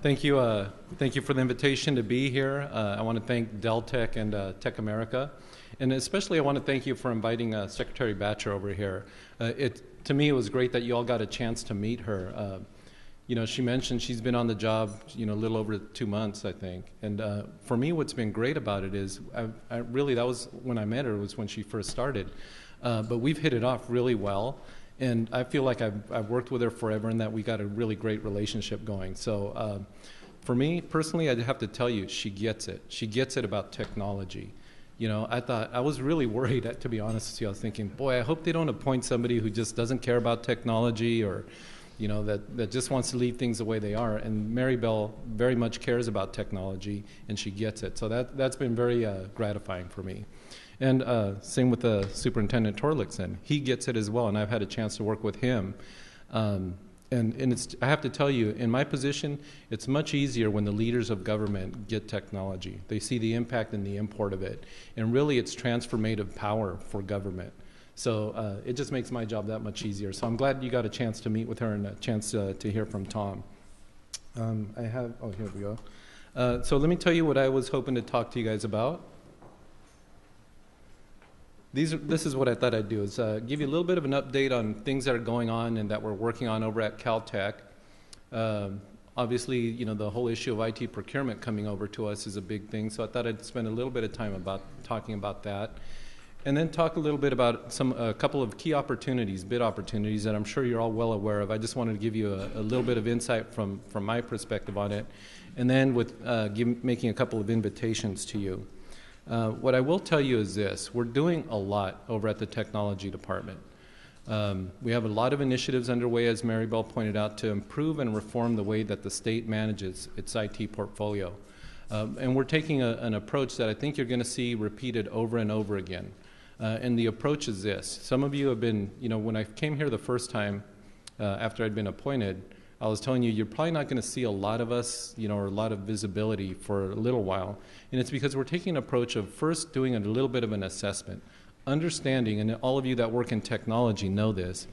Thank you for the invitation to be here. I want to thank CalTech and TechAmerica, and especially I want to thank you for inviting Secretary Batcher over here. To me, it was great that you all got a chance to meet her. She mentioned she's been on the job, a little over 2 months, I think. And for me, what's been great about it is, that was when I met her, was when she first started. But we've hit it off really well. And I feel like I've worked with her forever and that we got a really great relationship going. So for me, personally, I'd have to tell you, she gets it. She gets it about technology. I was really worried, to be honest with you. I was thinking, boy, I hope they don't appoint somebody who just doesn't care about technology or, that just wants to leave things the way they are. And Mary Bell very much cares about technology, and she gets it. So that's been very gratifying for me. And same with the Superintendent Torlikson. He gets it as well, and I've had a chance to work with him. And I have to tell you, in my position, it's much easier when the leaders of government get technology. They see the impact and the import of it. And really, it's transformative power for government. So it just makes my job that much easier. So I'm glad you got a chance to meet with her and a chance to hear from Tom. Here we go. So let me tell you what I was hoping to talk to you guys about. This is what I thought I'd do, is give you a little bit of an update on things that are going on and that we're working on over at CalTech. Obviously, the whole issue of IT procurement coming over to us is a big thing, so I thought I'd spend a little bit of time talking about that. And then talk a little bit about a couple of key opportunities, bid opportunities, that I'm sure you're all well aware of. I just wanted to give you a little bit of insight from my perspective on it, and then with making a couple of invitations to you. What I will tell you is this: we're doing a lot over at the technology department. We have a lot of initiatives underway, as Mary Bell pointed out, to improve and reform the way that the state manages its IT portfolio. And we're taking an approach that I think you're going to see repeated over and over again. And the approach is this. Some of you have been, when I came here the first time after I'd been appointed, I was telling you, you're probably not going to see a lot of us, or a lot of visibility for a little while. And it's because we're taking an approach of first doing a little bit of an assessment, understanding, and all of you that work in technology know this,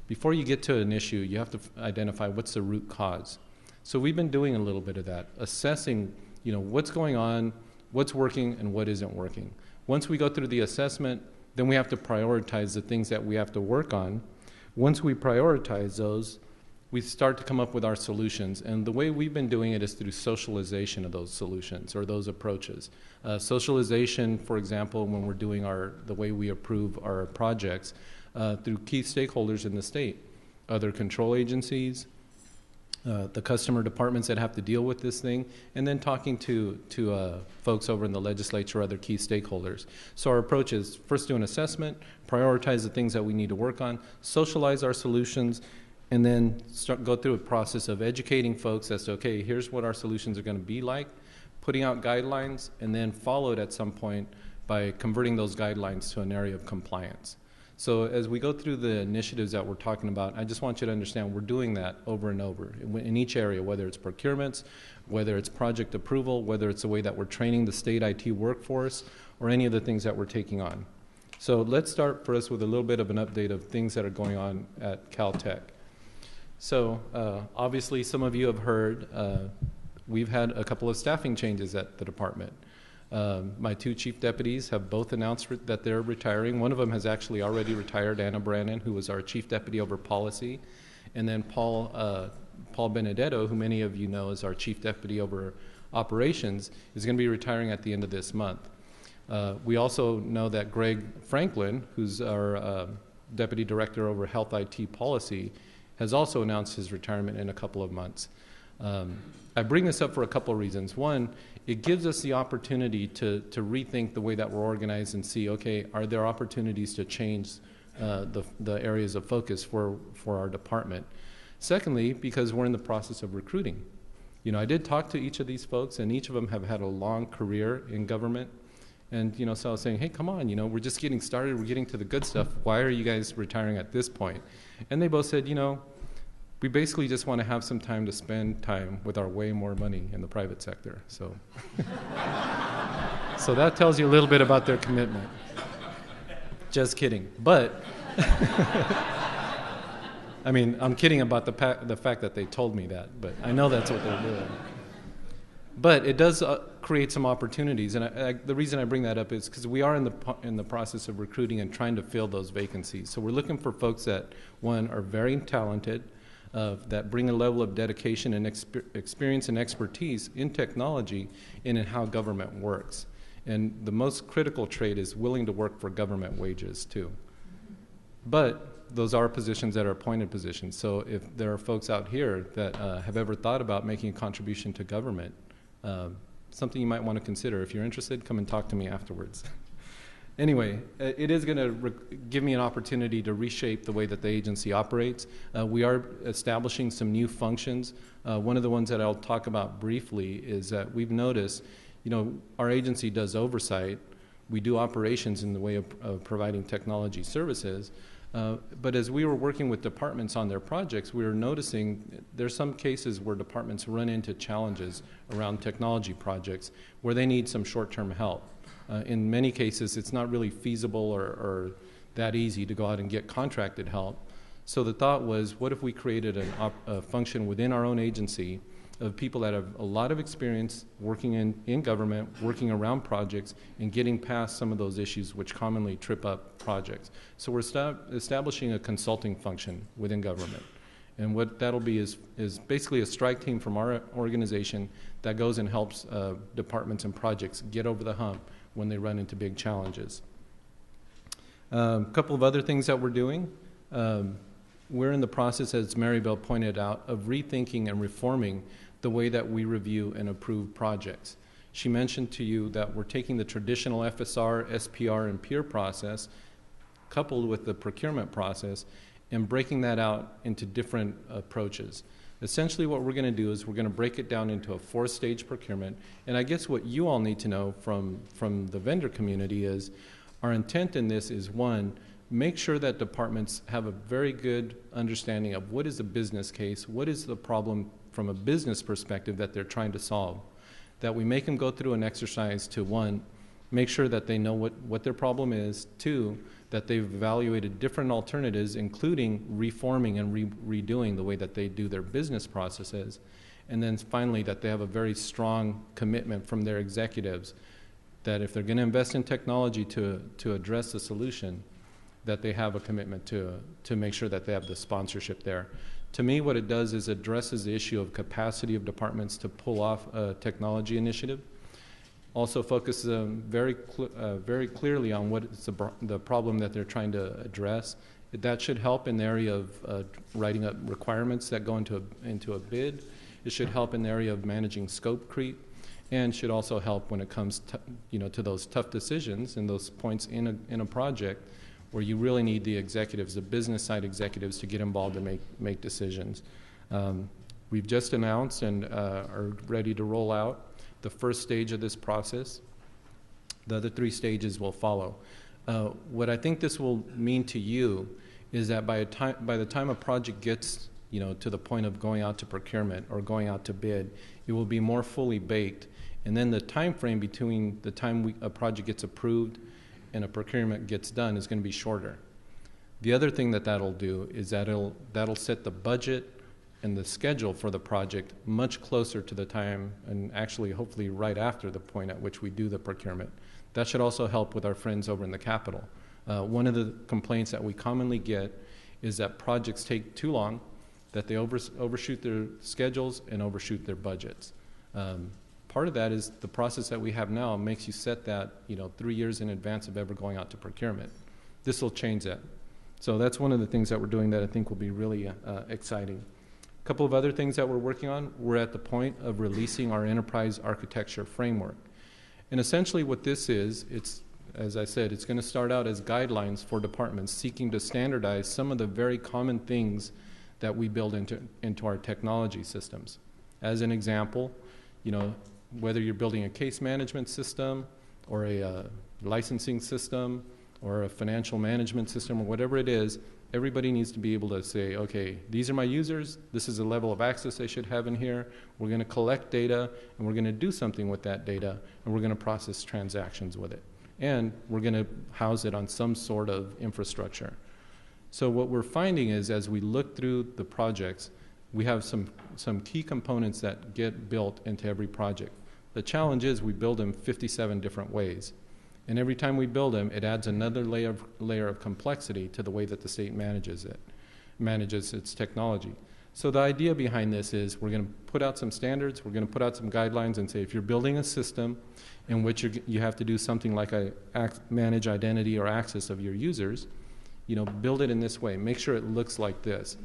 before you get to an issue, you have to identify what's the root cause. So we've been doing a little bit of that, assessing, what's going on, what's working, and what isn't working. Once we go through the assessment, then we have to prioritize the things that we have to work on. Once we prioritize those, we start to come up with our solutions. And the way we've been doing it is through socialization of those solutions or those approaches. Socialization, for example, when we're doing the way we approve our projects, through key stakeholders in the state, other control agencies, the customer departments that have to deal with this thing, and then talking to folks over in the legislature, other key stakeholders. So our approach is first do an assessment, prioritize the things that we need to work on, socialize our solutions, and then go through a process of educating folks as to, okay, here's what our solutions are going to be like, putting out guidelines, and then followed at some point by converting those guidelines to an area of compliance. So as we go through the initiatives that we're talking about, I just want you to understand we're doing that over and over in each area, whether it's procurements, whether it's project approval, whether it's the way that we're training the state IT workforce, or any of the things that we're taking on. So let's start first with a little bit of an update of things that are going on at CalTech. So obviously some of you have heard we've had a couple of staffing changes at the department. My two chief deputies have both announced that they're retiring. One of them has actually already retired, Anna Brannon, who was our chief deputy over policy. And then Paul Benedetto, who many of you know is our chief deputy over operations, is going to be retiring at the end of this month. We also know that Greg Franklin, who's our deputy director over health IT policy, has also announced his retirement in a couple of months. I bring this up for a couple of reasons. One, it gives us the opportunity to rethink the way that we're organized and see, okay, are there opportunities to change the areas of focus for our department? Secondly, because we're in the process of recruiting. I did talk to each of these folks, and each of them have had a long career in government. And, so I was saying, hey, come on, we're just getting started. We're getting to the good stuff. Why are you guys retiring at this point? And they both said, we basically just want to have some time to spend time with our way more money in the private sector. So, so that tells you a little bit about their commitment. Just kidding. But, I mean, I'm kidding about the fact that they told me that, but I know that's what they're doing. But it does create some opportunities, and the reason I bring that up is because we are in the process of recruiting and trying to fill those vacancies. So we're looking for folks that, one, are very talented, that bring a level of dedication and experience and expertise in technology and in how government works. And the most critical trait is willing to work for government wages, too. But those are positions that are appointed positions. So if there are folks out here that have ever thought about making a contribution to government, something you might want to consider. If you're interested, come and talk to me afterwards. Anyway, it is going to give me an opportunity to reshape the way that the agency operates. We are establishing some new functions. One of the ones that I'll talk about briefly is that we've noticed, our agency does oversight. We do operations in the way of providing technology services. But as we were working with departments on their projects, we were noticing there's some cases where departments run into challenges around technology projects where they need some short-term help. In many cases, it's not really feasible or that easy to go out and get contracted help. So the thought was, what if we created a function within our own agency of people that have a lot of experience working in government, working around projects, and getting past some of those issues which commonly trip up projects. So we're establishing a consulting function within government. And what that'll be is basically a strike team from our organization that goes and helps departments and projects get over the hump when they run into big challenges. A couple of other things that we're doing. We're in the process, as Maribel pointed out, of rethinking and reforming the way that we review and approve projects. She mentioned to you that we're taking the traditional FSR, SPR, and peer process, coupled with the procurement process, and breaking that out into different approaches. Essentially what we're going to do is we're going to break it down into a 4-stage procurement. And I guess what you all need to know from the vendor community is our intent in this is, one, make sure that departments have a very good understanding of what is the business case, what is the problem from a business perspective that they're trying to solve. That we make them go through an exercise to, one, make sure that they know what their problem is, two, that they've evaluated different alternatives, including reforming and redoing the way that they do their business processes, and then finally that they have a very strong commitment from their executives that if they're going to invest in technology to address the solution, that they have a commitment to make sure that they have the sponsorship there. To me, what it does is addresses the issue of capacity of departments to pull off a technology initiative. Also focuses very clearly on what is the problem that they're trying to address. That should help in the area of writing up requirements that go into a bid. It should help in the area of managing scope creep, and should also help when it comes to those tough decisions and those points in a project where you really need the executives, the business side executives, to get involved and make decisions. We've just announced and are ready to roll out the first stage of this process. The other 3 stages will follow. What I think this will mean to you is that by the time a project gets to the point of going out to procurement or going out to bid, it will be more fully baked. And then the time frame between the time a project gets approved and a procurement gets done is going to be shorter. The other thing that'll do is that'll set the budget and the schedule for the project much closer to the time, and actually hopefully right after the point at which we do the procurement. That should also help with our friends over in the Capitol. One of the complaints that we commonly get is that projects take too long, that they overshoot their schedules and overshoot their budgets. Part of that is the process that we have now makes you set that 3 years in advance of ever going out to procurement. This will change that. So that's one of the things that we're doing that I think will be really exciting. A couple of other things that we're working on, we're at the point of releasing our enterprise architecture framework. And essentially what this is, as I said, it's going to start out as guidelines for departments seeking to standardize some of the very common things that we build into our technology systems. As an example, whether you're building a case management system or a licensing system or a financial management system or whatever it is, everybody needs to be able to say, okay, these are my users, this is the level of access they should have in here, we're going to collect data, and we're going to do something with that data, and we're going to process transactions with it. And we're going to house it on some sort of infrastructure. So what we're finding is, as we look through the projects, we have some key components that get built into every project. The challenge is we build them 57 different ways. And every time we build them, it adds another layer of complexity to the way that the state manages its technology. So the idea behind this is we're going to put out some standards, we're going to put out some guidelines and say if you're building a system in which you have to do something like manage identity or access of your users, build it in this way. Make sure it looks like this.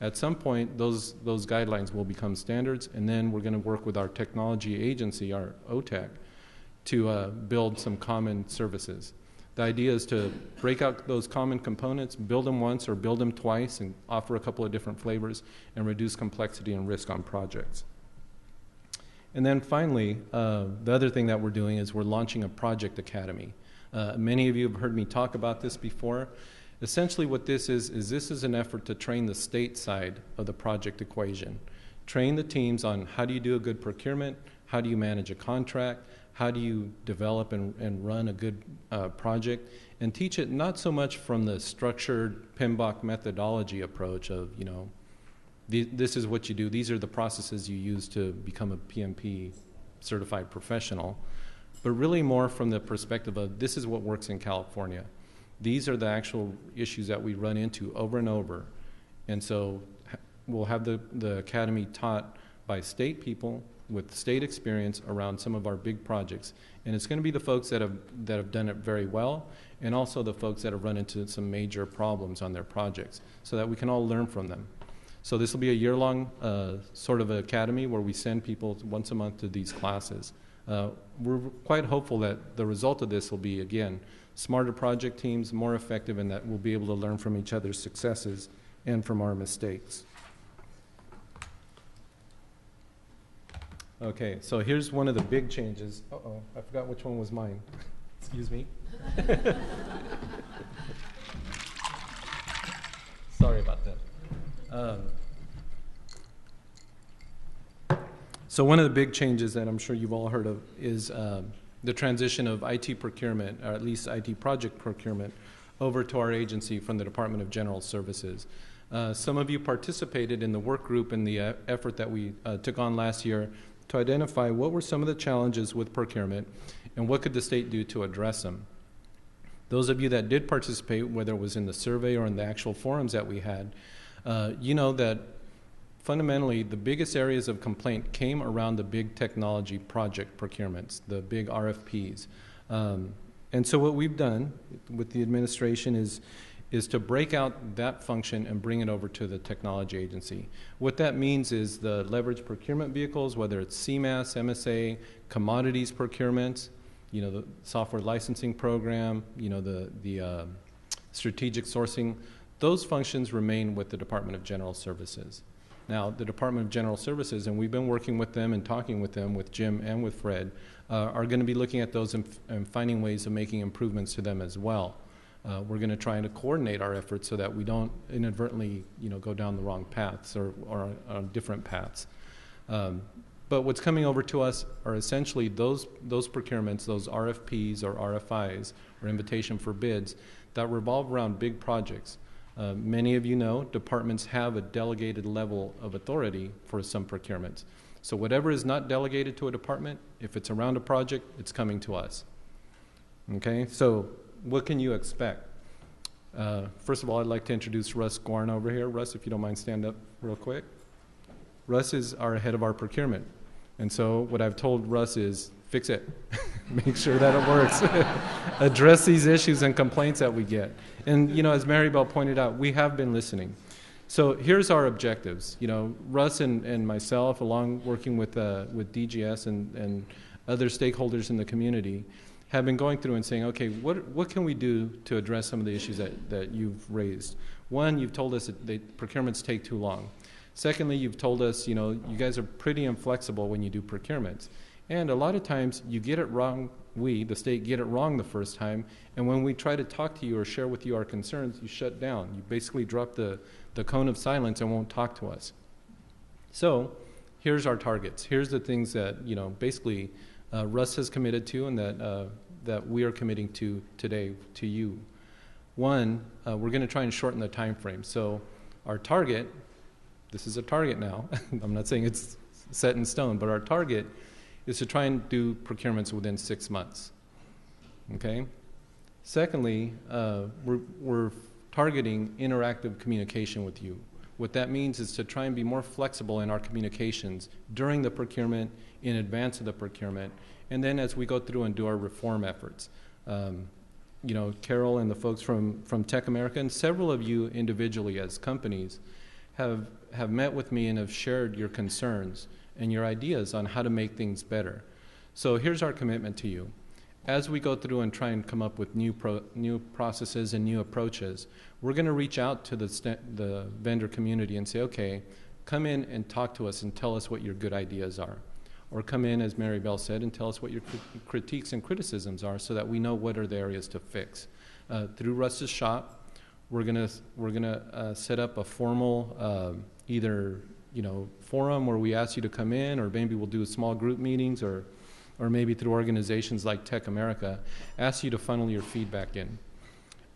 At some point, those guidelines will become standards, and then we're going to work with our technology agency, our OTEC, to build some common services. The idea is to break out those common components, build them once or build them twice, and offer a couple of different flavors, and reduce complexity and risk on projects. And then finally, the other thing that we're doing is we're launching a project academy. Many of you have heard me talk about this before. Essentially what this is an effort to train the state side of the project equation. Train the teams on how do you do a good procurement, how do you manage a contract, how do you develop and run a good project, and teach it not so much from the structured PMBOK methodology approach of, this is what you do, these are the processes you use to become a PMP certified professional, but really more from the perspective of this is what works in California. These are the actual issues that we run into over and over. And so we'll have the academy taught by state people with state experience around some of our big projects. And it's going to be the folks that have done it very well, and also the folks that have run into some major problems on their projects, so that we can all learn from them. So this will be a year-long sort of academy where we send people once a month to these classes. We're quite hopeful that the result of this will be, again, smarter project teams, more effective, and that we'll be able to learn from each other's successes and from our mistakes. Okay, so here's one of the big changes. Uh-oh, I forgot which one was mine. Excuse me. Sorry about that. So one of the big changes that I'm sure you've all heard of is the transition of IT procurement, or at least IT project procurement, over to our agency from the Department of General Services. Some of you participated in the work group in the effort that we took on last year to identify what were some of the challenges with procurement and what could the state do to address them. Those of you that did participate, whether it was in the survey or in the actual forums that we had, you know that fundamentally the biggest areas of complaint came around the big technology project procurements, the big RFPs. And so what we've done with the administration is to break out that function and bring it over to the technology agency. What that means is the leverage procurement vehicles, whether it's CMAS, MSA, commodities procurements, the software licensing program, the strategic sourcing, those functions remain with the Department of General Services. Now, the Department of General Services, and we've been working with them and talking with them, with Jim and with Fred, are going to be looking at those and finding ways of making improvements to them as well. We're going to try to coordinate our efforts so that we don't inadvertently, go down the wrong paths or on different paths. But what's coming over to us are essentially those procurements, those RFPs or RFIs, or invitation for bids, that revolve around big projects. Many of you know departments have a delegated level of authority for some procurements. So whatever is not delegated to a department, if it's around a project, it's coming to us. Okay, so what can you expect? First of all, I'd like to introduce Russ Guarn over here. Russ, if you don't mind, stand up real quick. Russ is our head of our procurement. And so what I've told Russ is, fix it. Make sure that it works. Address these issues and complaints that we get. And, as Maribel pointed out, we have been listening. So here's our objectives. Russ and myself, along working with DGS and other stakeholders in the community, have been going through and saying, okay, what can we do to address some of the issues that you've raised? One, you've told us that procurements take too long. Secondly, you've told us, you guys are pretty inflexible when you do procurements. And a lot of times you get it wrong, the state, get it wrong the first time, and when we try to talk to you or share with you our concerns, you shut down. You basically drop the cone of silence and won't talk to us. So here's our targets. Here's the things that, basically Russ has committed to and that we are committing to today to you. One, we're going to try and shorten the time frame. So our target, this is a target now. I'm not saying it's set in stone, but our target is to try and do procurements within 6 months. Okay? Secondly, we're targeting interactive communication with you. What that means is to try and be more flexible in our communications during the procurement, in advance of the procurement, and then as we go through and do our reform efforts. You know, Carol and the folks from TechAmerica, and several of you individually as companies have met with me and have shared your concerns and your ideas on how to make things better. So here's our commitment to you. As we go through and try and come up with new processes and new approaches, we're going to reach out to the vendor community and say, okay, come in and talk to us and tell us what your good ideas are. Or come in, as Mary Bell said, and tell us what your critiques and criticisms are so that we know what are the areas to fix. Through Russ's shop, we're gonna set up a formal either forum where we ask you to come in, or maybe we'll do small group meetings, or maybe through organizations like TechAmerica, ask you to funnel your feedback in.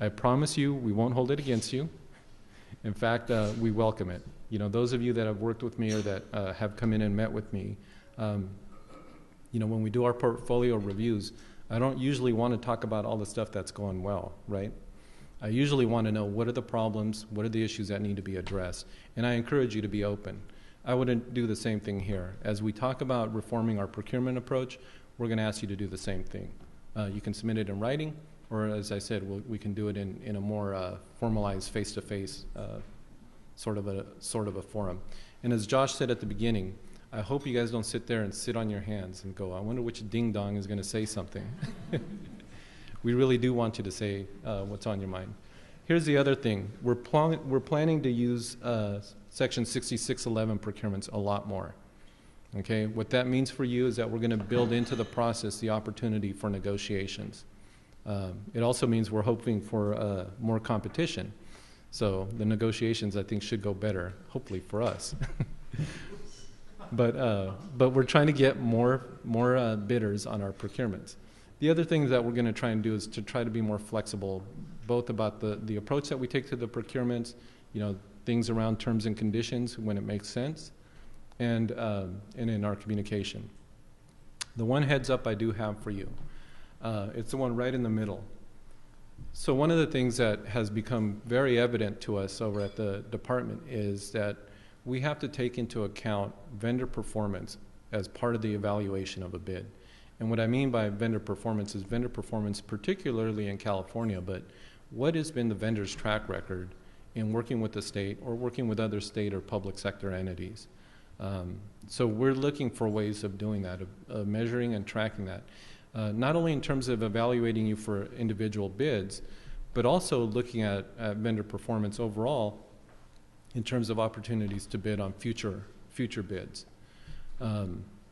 I promise you we won't hold it against you. In fact, we welcome it. You know, those of you that have worked with me or that have come in and met with me, when we do our portfolio reviews, I don't usually want to talk about all the stuff that's going well, right? I usually want to know what are the problems, what are the issues that need to be addressed, and I encourage you to be open. I wouldn't do the same thing here. As we talk about reforming our procurement approach, we're going to ask you to do the same thing. You can submit it in writing, or as I said, we can do it in a more formalized face-to-face sort of a forum. And as Josh said at the beginning, I hope you guys don't sit there and sit on your hands and go, I wonder which ding-dong is going to say something. We really do want you to say what's on your mind. Here's the other thing. We're planning to use Section 6611 procurements a lot more. Okay? What that means for you is that we're going to build into the process the opportunity for negotiations. It also means we're hoping for more competition. So the negotiations, I think, should go better, hopefully for us. But we're trying to get more bidders on our procurements. The other thing that we're going to try and do is to try to be more flexible, both about the approach that we take to the procurements, things around terms and conditions when it makes sense, and in our communication. The one heads up I do have for you, it's the one right in the middle. So one of the things that has become very evident to us over at the department is that we have to take into account vendor performance as part of the evaluation of a bid. And what I mean by vendor performance is vendor performance particularly in California, but what has been the vendor's track record in working with the state or working with other state or public sector entities. So we're looking for ways of doing that, of measuring and tracking that. Not only in terms of evaluating you for individual bids, but also looking at vendor performance overall in terms of opportunities to bid on future bids.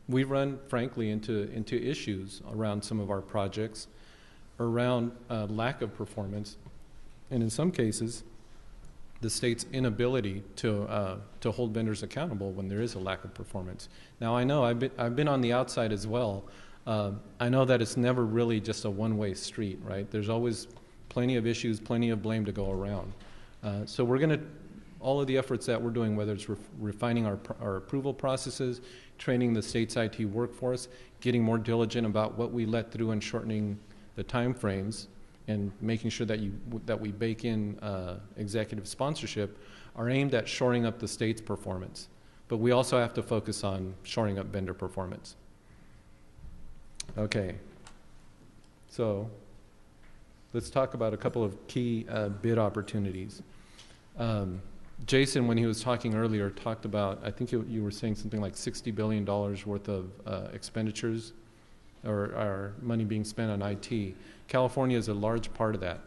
We run, frankly, into issues around some of our projects, around lack of performance, and in some cases, the state's inability to hold vendors accountable when there is a lack of performance. Now, I know I've been on the outside as well. I know that it's never really just a one-way street, right? There's always plenty of issues, plenty of blame to go around. So we're going to all of the efforts that we're doing, whether it's refining our approval processes, training the state's IT workforce, getting more diligent about what we let through and shortening the time frames, and making sure that we bake in executive sponsorship, are aimed at shoring up the state's performance. But we also have to focus on shoring up vendor performance. Okay. So let's talk about a couple of key bid opportunities. Jason, when he was talking earlier, talked about, I think you were saying something like $60 billion worth of expenditures or money being spent on IT. California is a large part of that.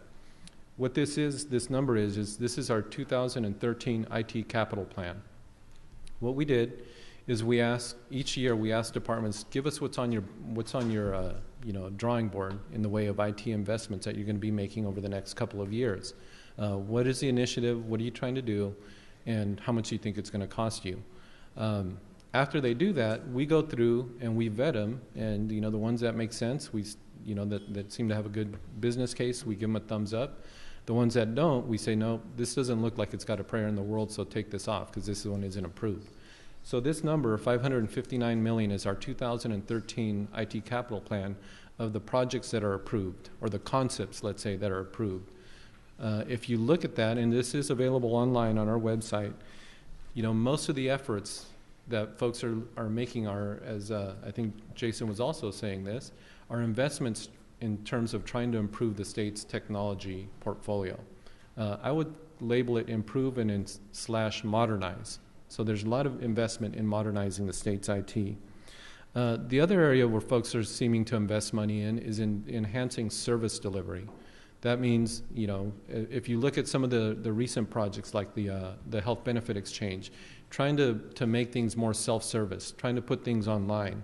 What this number is this is our 2013 IT capital plan. What we did is each year we ask departments, give us what's on your drawing board in the way of IT investments that you're going to be making over the next couple of years. What is the initiative? What are you trying to do? And how much do you think it's going to cost you? After they do that, we go through and we vet them, and the ones that make sense, that seem to have a good business case, we give them a thumbs up. The ones that don't, we say, no, this doesn't look like it's got a prayer in the world, so take this off because this one isn't approved. So this number, 559 million, is our 2013 IT capital plan of the projects that are approved, or the concepts, let's say, that are approved. If you look at that, and this is available online on our website, you know, most of the efforts that folks are making are, as I think Jason was also saying this, are investments in terms of trying to improve the state's technology portfolio. I would label it improve and / modernize. So there's a lot of investment in modernizing the state's IT. The other area where folks are seeming to invest money in is in enhancing service delivery. That means, you know, if you look at some of the recent projects like the health benefit exchange, trying to make things more self-service, trying to put things online,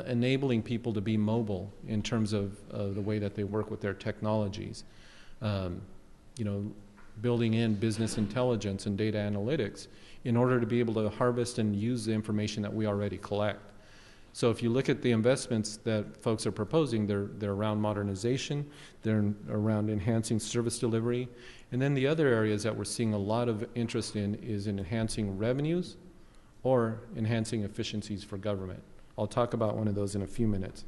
enabling people to be mobile in terms of the way that they work with their technologies, you know, building in business intelligence and data analytics in order to be able to harvest and use the information that we already collect. So if you look at the investments that folks are proposing, they're around modernization, they're around enhancing service delivery, and then the other areas that we're seeing a lot of interest in is in enhancing revenues or enhancing efficiencies for government. I'll talk about one of those in a few minutes.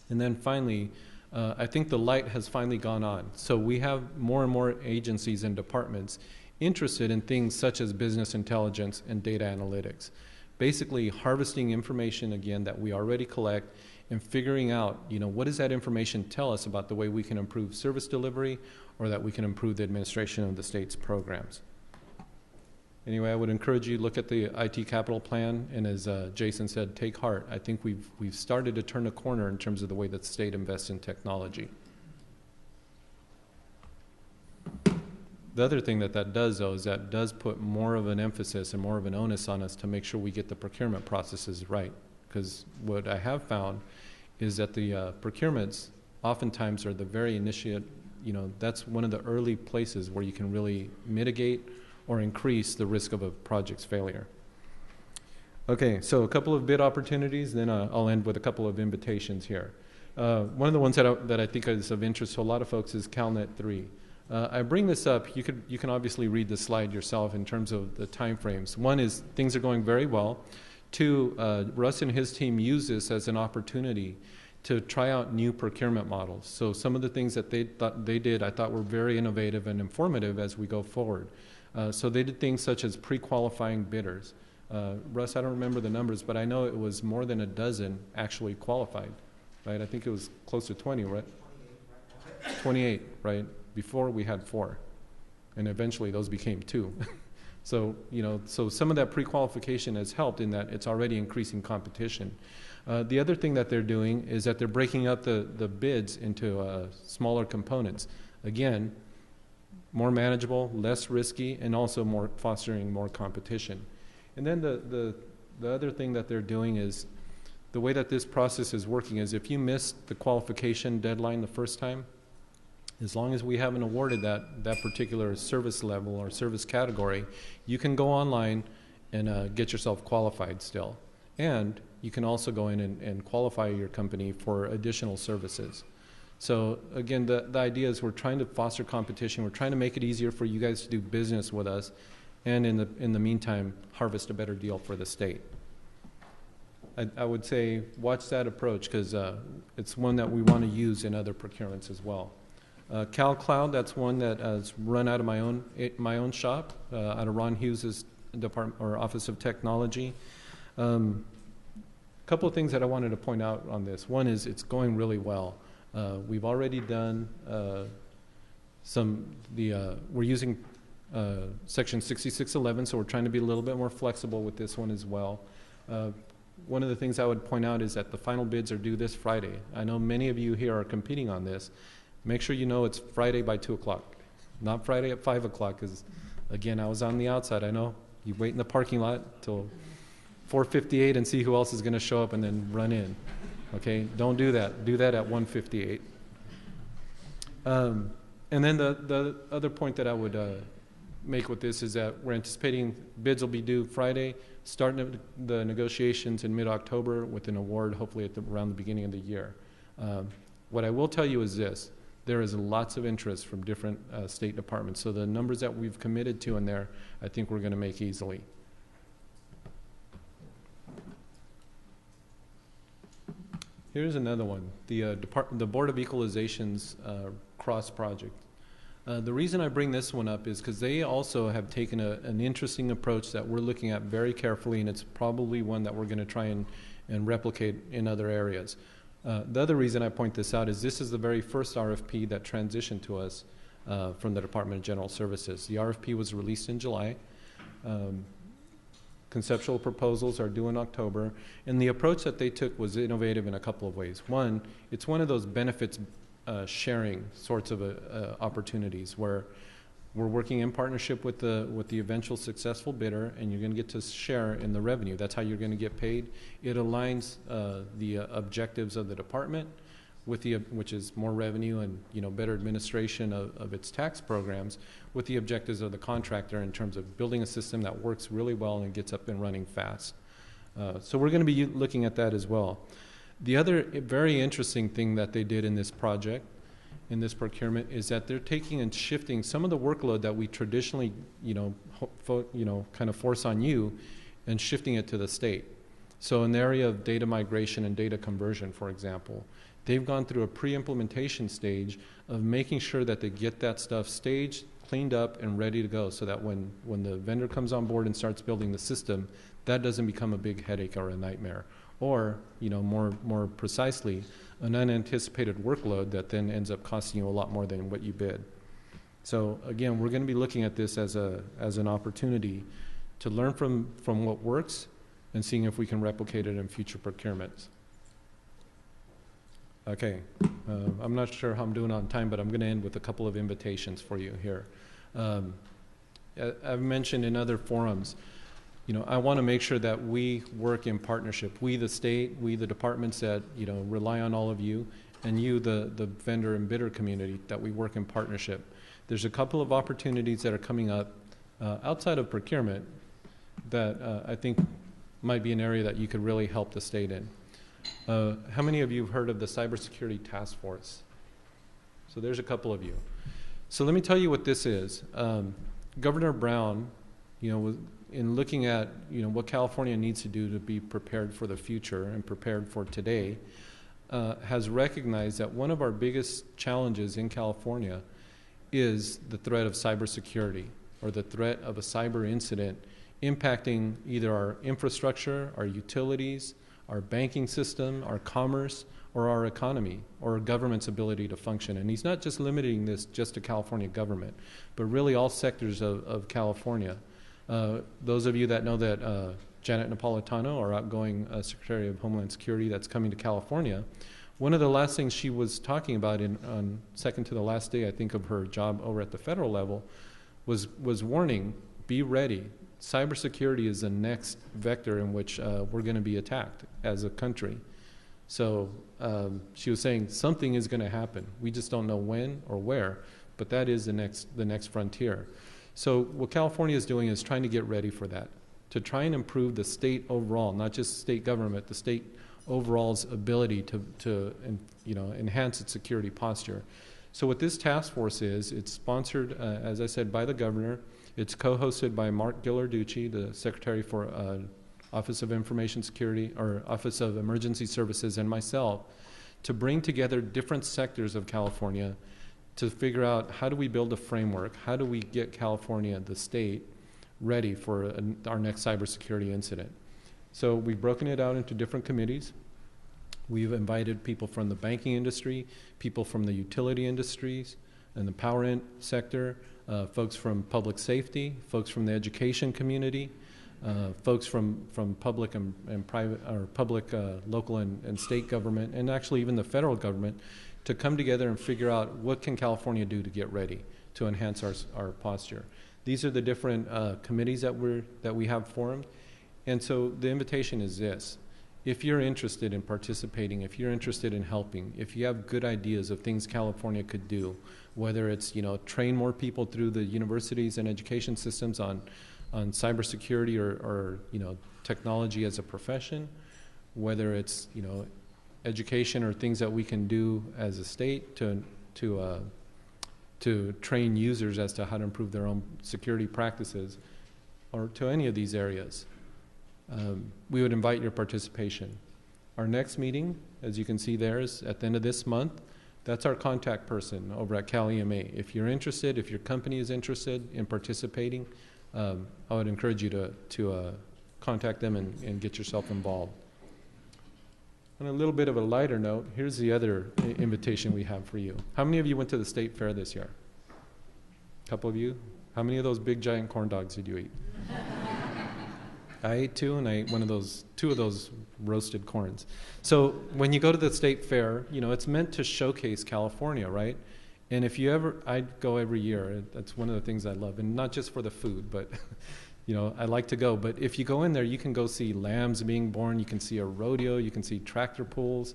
And then finally, I think the light has finally gone on. So we have more and more agencies and departments interested in things such as business intelligence and data analytics. Basically harvesting information, again, that we already collect and figuring out, you know, what does that information tell us about the way we can improve service delivery or that we can improve the administration of the state's programs. Anyway, I would encourage you to look at the IT capital plan, and as Jason said, take heart. I think we've started to turn a corner in terms of the way that the state invests in technology. The other thing that does, though, is that does put more of an emphasis and more of an onus on us to make sure we get the procurement processes right. Because what I have found is that the procurements oftentimes are the very initiate, you know, that's one of the early places where you can really mitigate or increase the risk of a project's failure. Okay, so a couple of bid opportunities, then I'll end with a couple of invitations here. One of the ones that I think is of interest to a lot of folks is CalNet 3. I bring this up, you can obviously read the slide yourself in terms of the time frames. One is things are going very well. Two, Russ and his team use this as an opportunity to try out new procurement models. So some of the things that they did I thought were very innovative and informative as we go forward. So they did things such as pre-qualifying bidders. Russ, I don't remember the numbers, but I know it was more than a dozen actually qualified, right? I think it was close to 20, right? 28, right? Before we had 4, and eventually those became 2. So, you know, so some of that pre-qualification has helped in that it's already increasing competition. The other thing that they're doing is that they're breaking up the bids into smaller components. Again, more manageable, less risky, and also more fostering more competition. And then the other thing that they're doing is the way that this process is working is if you missed the qualification deadline the first time, as long as we haven't awarded that particular service level or service category, you can go online and get yourself qualified still. And you can also go in and qualify your company for additional services. So again, the idea is we're trying to foster competition. We're trying to make it easier for you guys to do business with us, and in the meantime, harvest a better deal for the state. I would say watch that approach because it's one that we want to use in other procurements as well. CalCloud, that's one that is run out of my own shop, out of Ron Hughes's department or Office of Technology. A couple of things that I wanted to point out on this. One is it's going really well. We've already done we're using Section 6611, so we're trying to be a little bit more flexible with this one as well. One of the things I would point out is that the final bids are due this Friday. I know many of you here are competing on this. Make sure you know it's Friday by 2 o'clock, not Friday at 5 o'clock, because, again, I was on the outside. I know you wait in the parking lot till 4:58 and see who else is going to show up and then run in. Okay, don't do that. Do that at 1:58. And then the other point that I would make with this is that we're anticipating bids will be due Friday, starting the negotiations in mid-October with an award hopefully around the beginning of the year. What I will tell you is this. There is lots of interest from different state departments. So the numbers that we've committed to in there, I think we're going to make easily. Here's another one, the Board of Equalization's cross project. The reason I bring this one up is because they also have taken an interesting approach that we're looking at very carefully, and it's probably one that we're going to try and replicate in other areas. The other reason I point this out is this is the very first RFP that transitioned to us from the Department of General Services. The RFP was released in July. Conceptual proposals are due in October, and the approach that they took was innovative in a couple of ways. One, it's one of those benefits sharing sorts of opportunities where we're working in partnership with the eventual successful bidder, and you're going to get to share in the revenue. That's how you're going to get paid. It aligns the objectives of the department with which is more revenue and better administration of its tax programs, with the objectives of the contractor in terms of building a system that works really well and gets up and running fast. So we're going to be looking at that as well. The other very interesting thing that they did in this project, in this procurement, is that they're taking and shifting some of the workload that we traditionally, kind of force on you, and shifting it to the state. So in the area of data migration and data conversion, for example, they've gone through a pre-implementation stage of making sure that they get that stuff staged, cleaned up, and ready to go, so that when the vendor comes on board and starts building the system, that doesn't become a big headache or a nightmare. Or, more precisely, an unanticipated workload that then ends up costing you a lot more than what you bid. So again, we're going to be looking at this as an opportunity to learn from what works and seeing if we can replicate it in future procurements. Okay, I'm not sure how I'm doing on time, but I'm going to end with a couple of invitations for you here. I've mentioned in other forums, I want to make sure that we work in partnership. We, the state, we, the departments that, rely on all of you, and you, the vendor and bidder community, that we work in partnership. There's a couple of opportunities that are coming up outside of procurement that I think might be an area that you could really help the state in. How many of you have heard of the Cybersecurity Task Force? So there's a couple of you. So let me tell you what this is. Governor Brown, in looking at what California needs to do to be prepared for the future and prepared for today, has recognized that one of our biggest challenges in California is the threat of cybersecurity, or the threat of a cyber incident impacting either our infrastructure, our utilities, our banking system, our commerce, or our economy, or our government's ability to function. And he's not just limiting this just to California government, but really all sectors of California. Those of you that know that Janet Napolitano, our outgoing Secretary of Homeland Security that's coming to California, one of the last things she was talking about on second to the last day, I think, of her job over at the federal level was warning, be ready. Cybersecurity is the next vector in which we're going to be attacked as a country. So she was saying something is going to happen. We just don't know when or where, but that is the next frontier. So what California is doing is trying to get ready for that, to try and improve the state overall, not just state government, the state overall's ability to enhance its security posture. So what this task force is, it's sponsored, as I said, by the governor. It's co-hosted by Mark Ghilarducci, the Secretary for Office of Information Security, or Office of Emergency Services, and myself, to bring together different sectors of California to figure out how do we build a framework, how do we get California, the state, ready for our next cybersecurity incident. So we've broken it out into different committees. We've invited people from the banking industry, people from the utility industries and the power sector, folks from public safety, folks from the education community, folks from public and private, or public, local and state government, and actually even the federal government, to come together and figure out what can California do to get ready to enhance our posture. These are the different committees that we have formed, and so the invitation is this. If you're interested in participating, if you're interested in helping, if you have good ideas of things California could do, whether it's train more people through the universities and education systems on cybersecurity or technology as a profession, whether it's education or things that we can do as a state to train users as to how to improve their own security practices, or to any of these areas, we would invite your participation. Our next meeting, as you can see there, is at the end of this month. That's our contact person over at CalEMA. If you're interested, if your company is interested in participating, I would encourage you to contact them and get yourself involved. On a little bit of a lighter note, here's the other invitation we have for you. How many of you went to the state fair this year? A couple of you? How many of those big giant corn dogs did you eat? I ate two, and I ate two of those roasted corns. So when you go to the state fair, you know, it's meant to showcase California, right? And if you ever, I go every year. That's one of the things I love, and not just for the food, but you know, I like to go. But if you go in there, you can go see lambs being born. You can see a rodeo. You can see tractor pulls,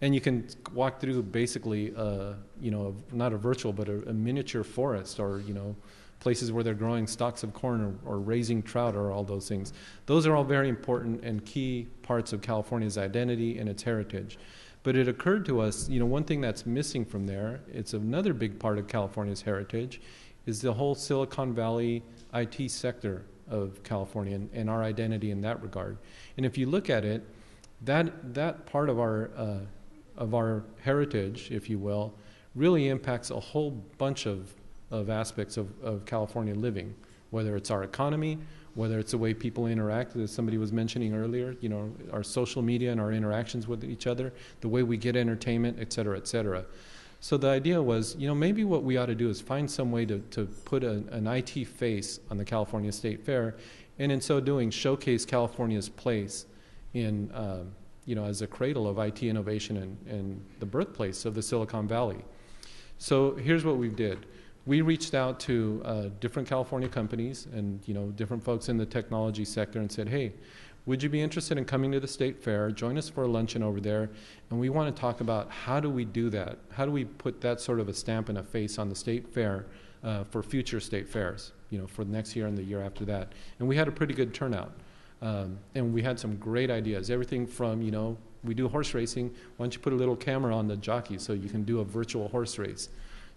and you can walk through basically, you know, not a virtual, but a miniature forest, or you know, places where they're growing stalks of corn or raising trout, or all those things. Those are all very important and key parts of California's identity and its heritage. But it occurred to us, you know, one thing that's missing from there, it's another big part of California's heritage, is the whole Silicon Valley IT sector of California and our identity in that regard. And if you look at it, that part of our heritage, if you will, really impacts a whole bunch of aspects of California living, whether it's our economy, whether it's the way people interact, as somebody was mentioning earlier, you know, our social media and our interactions with each other, the way we get entertainment, et cetera, et cetera. So the idea was, you know, maybe what we ought to do is find some way to put an IT face on the California State Fair, and in so doing, showcase California's place in, you know, as a cradle of IT innovation and the birthplace of the Silicon Valley. So here's what we did. We reached out to different California companies and, you know, different folks in the technology sector and said, hey, would you be interested in coming to the state fair? Join us for a luncheon over there, and we want to talk about how do we do that? How do we put that sort of a stamp and a face on the state fair for future state fairs, you know, for next year and the year after that? And we had a pretty good turnout, and we had some great ideas. Everything from, you know, we do horse racing. Why don't you put a little camera on the jockey so you can do a virtual horse race?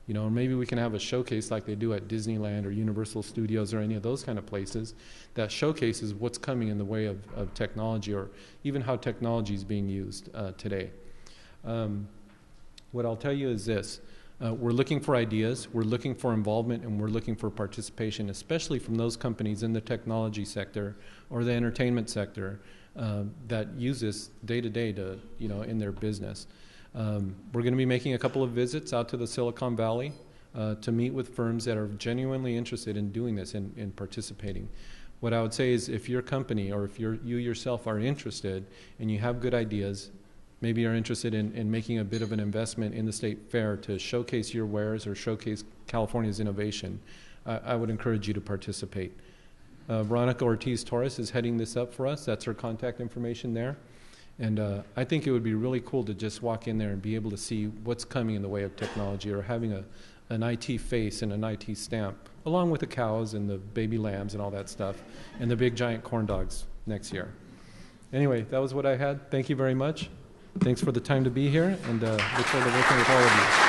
You know, or maybe we can have a showcase like they do at Disneyland or Universal Studios or any of those kind of places that showcases what's coming in the way of technology, or even how technology is being used today. What I'll tell you is this. We're looking for ideas, we're looking for involvement, and we're looking for participation, especially from those companies in the technology sector or the entertainment sector that use this day to day to, you know, in their business. We're going to be making a couple of visits out to the Silicon Valley to meet with firms that are genuinely interested in doing this and in participating. What I would say is, if your company or if you yourself are interested and you have good ideas, maybe you're interested in making a bit of an investment in the state fair to showcase your wares or showcase California's innovation, I would encourage you to participate. Veronica Ortiz-Torres is heading this up for us. That's her contact information there. And I think it would be really cool to just walk in there and be able to see what's coming in the way of technology, or having an IT face and an IT stamp, along with the cows and the baby lambs and all that stuff, and the big giant corn dogs next year. Anyway, that was what I had. Thank you very much. Thanks for the time to be here, and look forward to working with all of you.